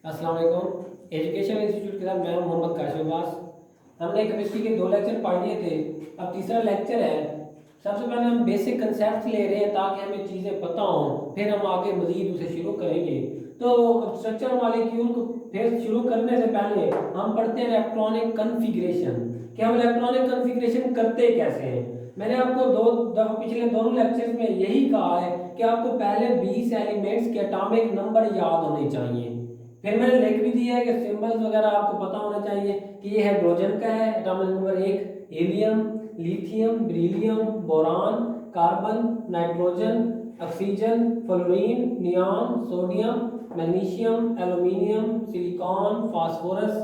अस्सलाम वालेकुम। Education institute के साथ मैं हूं मोहम्मद काशिफ अब्बास। हमने केमिस्ट्री के 2 लेक्चर पढ़ लिए थे, अब तीसरा लेक्चर है। सबसे पहले हम बेसिक कंसेप्ट ले रहे हैं ताकि हमें चीज़ें पता हों, फिर हम आगे मजीद उसे शुरू करेंगे। तो स्ट्रक्चर मॉलिक्यूल को फिर शुरू करने से पहले हम पढ़ते हैं इलेक्ट्रॉनिक कन्फिग्रेशन कि हम इलेक्ट्रॉनिक कन्फिग्रेशन करते कैसे हैं। मैंने आपको दो दफा पिछले दोनों लेक्चर्स में यही कहा है कि आपको पहले 20 एलिमेंट्स के एटॉमिक नंबर याद होने चाहिए। फिर मैंने लिख भी दिया है कि सिंबल्स वगैरह आपको पता होना चाहिए कि ये हाइड्रोजन का है atomic number 1, helium, lithium, beryllium, boron, carbon, nitrogen, oxygen, fluorine, neon, sodium, magnesium, aluminium, silicon, phosphorus,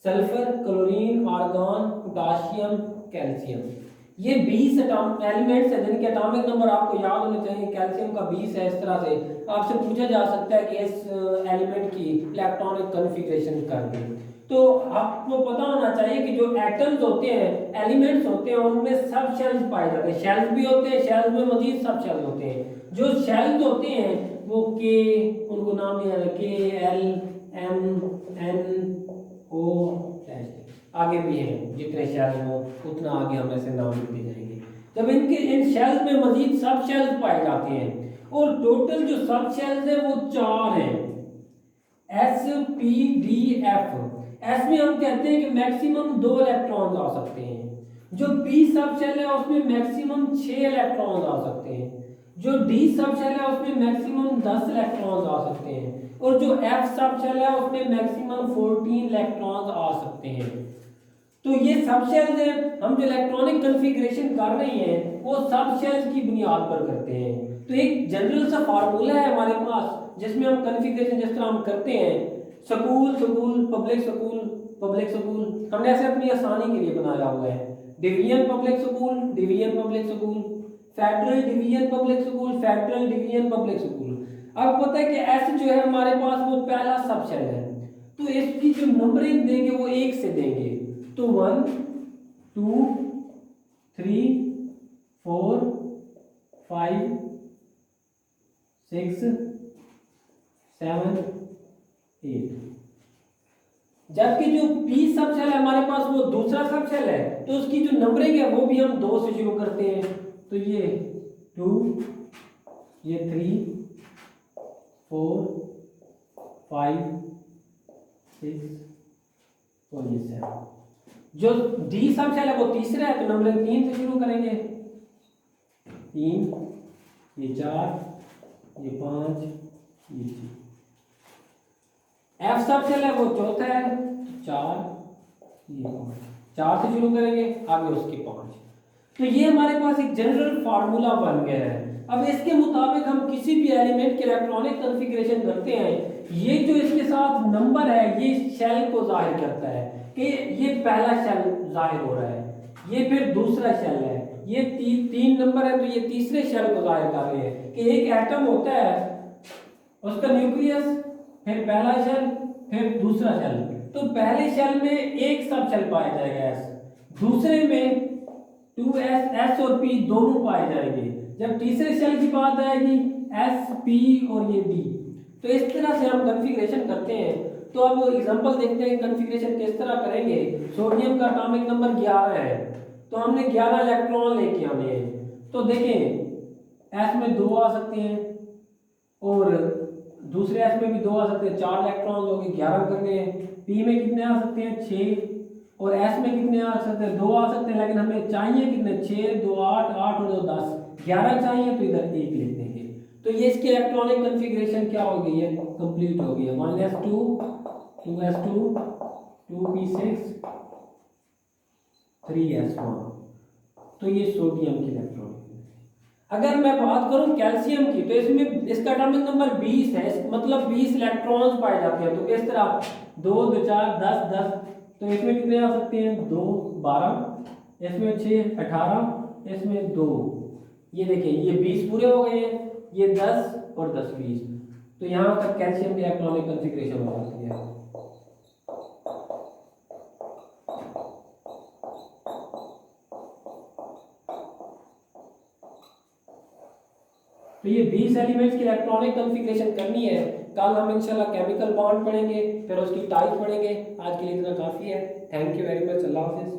sulphur, chlorine, argon, potassium, calcium. ये 20 एलिमेंट्स हैं जिनके एटॉमिक नंबर आपको याद होने चाहिए। कैल्शियम का 20 है। इस तरह से आपसे पूछा जा सकता है कि इस एलिमेंट की इलेक्ट्रॉनिक कॉन्फ़िगरेशन कर दें। तो आपको पता होना चाहिए कि जो एटम्स होते हैं, एलिमेंट्स होते हैं, उनमें सब शेल्स पाए जाते हैं। शेल्स भी होते हैं, शेल्स में मजीद सब शेल्स होते हैं। जो शेल्स होते हैं वो के, उनको नाम दिया है के, एल, एम, एन, ओ, आगे भी हैं। जितने शेल्स हो उतना आगे हम ऐसे नाम लिखते जाएंगे। जब इन शेल्स में मजीद सब शेल्स पाए जाते हैं और टोटल जो सब शेल्स है वो 4 हैं, S, P, D, F. S में हम कहते हैं कि मैक्सिमम 2 इलेक्ट्रॉन्स आ सकते हैं। जो पी सब शेल है उसमें मैक्सिमम 6 इलेक्ट्रॉन्स आ सकते हैं। जो डी सब शेल है उसमें मैक्सिमम 10 इलेक्ट्रॉन्स आ सकते हैं। और जो एफ सब शेल है उसमें मैक्सिमम 14 इलेक्ट्रॉन्स आ सकते हैं। तो ये सब शेल्स हैं। हम जो इलेक्ट्रॉनिक कॉन्फ़िगरेशन कर रहे हैं वो सब शेल्स की बुनियाद पर करते हैं। तो एक जनरल सा फार्मूला है हमारे पास जिसमें हम कॉन्फ़िगरेशन जिस तरह हम करते हैं, school school public school public school, हमने ऐसे अपनी आसानी के लिए बनाया हुआ है। Division public school, division public school, federal division public school, federal division public school. अब पता है कि एस जो है हमारे पास वो पहला सब शेल है, तो इसकी जो नंबरिंग देंगे वो 1 से देंगे। तो 1, 2, 3, 4, 5, 6, 7, 8। जबकि जो पी सब शेल है हमारे पास वो दूसरा सब शेल है, तो उसकी जो नंबरिंग है वो भी हम 2 से शुरू करते हैं। तो ये 2, ये 3, 4, 5, 6 और ये 7। जो डी सब शेल है वो तीसरा है, तो नंबरिंग 3 से शुरू करेंगे। 3, ये 4, ये 5, ये 6। एफ सब शेल है वो चौथा है, 4, ये 5। 4 से शुरू करेंगे, आगे उसके 5। तो ये हमारे पास एक जनरल फार्मूला बन गया है। अब इसके मुताबिक हम किसी भी एलिमेंट के इलेक्ट्रॉनिक कॉन्फ़िगरेशन करते हैं। ये जो इसके साथ नंबर है ये शेल को जाहिर करता है कि ये पहला शेल जाहिर हो रहा है, ये फिर दूसरा शेल है, ये 3 नंबर है तो ये तीसरे शेल को जाहिर कर रहे हैं कि एक एटम होता है, उसका न्यूक्लियस, फिर पहला शेल, फिर दूसरा शेल। तो पहले शेल में एक सब शेल पाया जाएगा एस, दूसरे में 2s, एस और पी दोनों पाए जाएंगे। जब तीसरे शेल की बात आएगी एस, पी और ये डी। तो इस तरह से हम कॉन्फ़िगरेशन करते हैं। तो अब एग्जांपल देखते हैं कॉन्फ़िगरेशन किस तरह करेंगे। सोडियम का एटॉमिक नंबर 11 है, तो हमने 11 इलेक्ट्रॉन लेके आने हैं। तो देखें एस में 2 आ सकते हैं और दूसरे एस में भी 2 आ सकते हैं। 4 इलेक्ट्रॉन हो गए, 11 करने हैं। पी में कितने आ सकते हैं? 6। और एस में कितने आ सकते हैं? 2 आ सकते हैं, लेकिन हमें चाहिए कितने? 6, 2, 8, 8 और 2, 10, 11 चाहिए, तो इधर 1 लिख देंगे। तो ये इसकी इलेक्ट्रॉनिक कॉन्फ़िगरेशन क्या हो गई है? कंप्लीट हो गई है। 1s2, 2s2, 2p6, 3s1। तो ये सोडियम की इलेक्ट्रॉनिक। अगर मैं बात करूं कैल्शियम की, तो इसमें इसका एटॉमिक नंबर 20 है, मतलब 20 इलेक्ट्रॉन्स पाए जाते हैं। तो किस तरह 2, 2, 4, 10, 10। तो इसमें कितने आ सकते हैं? 2, 12, इसमें 6, 18, इसमें 2। ये देखिए ये 20 पूरे हो गए हैं, ये 10 और 10, 20। तो यहां तक कैल्शियम की इलेक्ट्रॉनिक कॉन्फ़िगरेशन हो जाती है। तो ये 20 एलिमेंट्स की इलेक्ट्रॉनिक कॉन्फ़िगरेशन करनी है। कल हम इंशाल्लाह केमिकल बॉन्ड पढ़ेंगे, फिर उसकी टाइप पढ़ेंगे। आज के लिए इतना काफ़ी है। Thank you very much. अल्लाह हाफिज़।